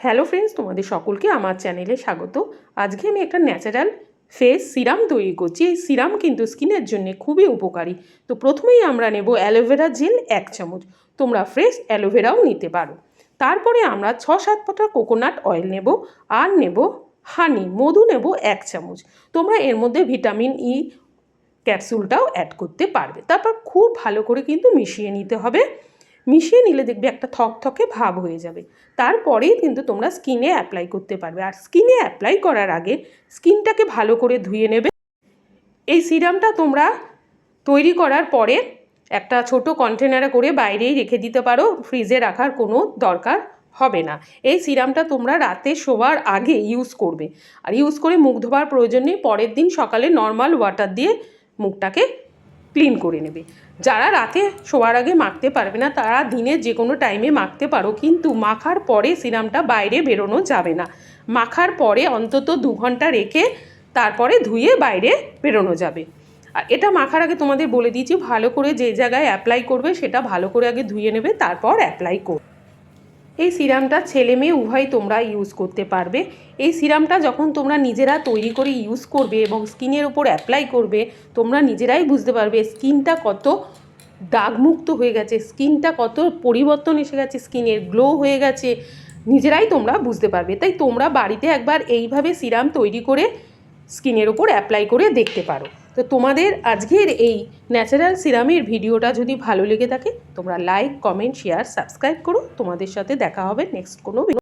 Hello friends, তোমাদের সকলকে আমার চ্যানেলে স্বাগত। আজকে আমি একটা ন্যাচারাল ফেস সিরাম তৈরি করছি। এই সিরাম কিন্তু স্কিনের জন্য খুবই উপকারী। তো প্রথমেই আমরা নেব অ্যালোভেরা জেল 1 চামচ। তোমরা ফ্রেশ অ্যালোভেরাও নিতে পারো। তারপরে আমরা 6-7 ফোঁটা কোকোনাট অয়েল নেব, আর নেব হানি, মধু নেব 1 চামচ। তোমরা এর মধ্যে ভিটামিন ই ক্যাপসুলটাও অ্যাড করতে পারবে। তারপর খুব ভালো করে কিন্তু মিশিয়ে নিতে হবে। মিশিয়ে নিলে দেখবে একটা থকথকে ভাব হয়ে যাবে। তারপরেই কিন্তু তোমরা স্কিনে অ্যাপ্লাই করতে পারবে। আর স্কিনে অ্যাপ্লাই করার আগে স্কিনটাকে ভালো করে ধুয়ে নেবে। এই সিরামটা তোমরা তৈরি করার পরে একটা ছোট কন্টেনারে করে বাইরেই রেখে দিতে পারো, ফ্রিজে রাখার কোনো দরকার হবে না। এই সিরামটা তোমরা রাতে শোবার আগে ইউজ করবে। আর ইউজ করে মুখ ধোবার প্রয়োজন নেই, পরের দিন সকালে নর্মাল ওয়াটার দিয়ে মুখটাকে ক্লিন করে নেবে। যারা রাতে শোয়ার আগে মাখতে পারবে না তারা দিনের যে কোনো টাইমে মাখতে পারো, কিন্তু মাখার পরে সিরামটা বাইরে বেরোনো যাবে না। মাখার পরে অন্তত 2 ঘন্টা রেখে তারপরে ধুয়ে বাইরে বেরোনো যাবে। আর এটা মাখার আগে তোমাদের বলে দিয়েছি, ভালো করে যে জায়গায় অ্যাপ্লাই করবে সেটা ভালো করে আগে ধুয়ে নেবে, তারপর অ্যাপ্লাই করবে। এই সিরামটা ছেলে মেয়ে উভয় তোমরা ইউজ করতে পারবে। এই সিরামটা যখন তোমরা নিজেরা তৈরি করে ইউজ করবে এবং স্কিনের ওপর অ্যাপ্লাই করবে, তোমরা নিজেরাই বুঝতে পারবে স্কিনটা কত দাগমুক্ত হয়ে গেছে, স্কিনটা কত পরিবর্তন এসে গেছে, স্কিনের গ্লো হয়ে গেছে, নিজেরাই তোমরা বুঝতে পারবে। তাই তোমরা বাড়িতে একবার এইভাবে সিরাম তৈরি করে স্কিনের ওপর অ্যাপ্লাই করে দেখতে পারো। তো তোমাদের আজকের এই ন্যাচারাল সিরামের ভিডিওটা যদি ভালো লেগে থাকে তোমরা লাইক, কমেন্ট, শেয়ার, সাবস্ক্রাইব করো। তোমাদের সাথে দেখা হবে নেক্সট কোনো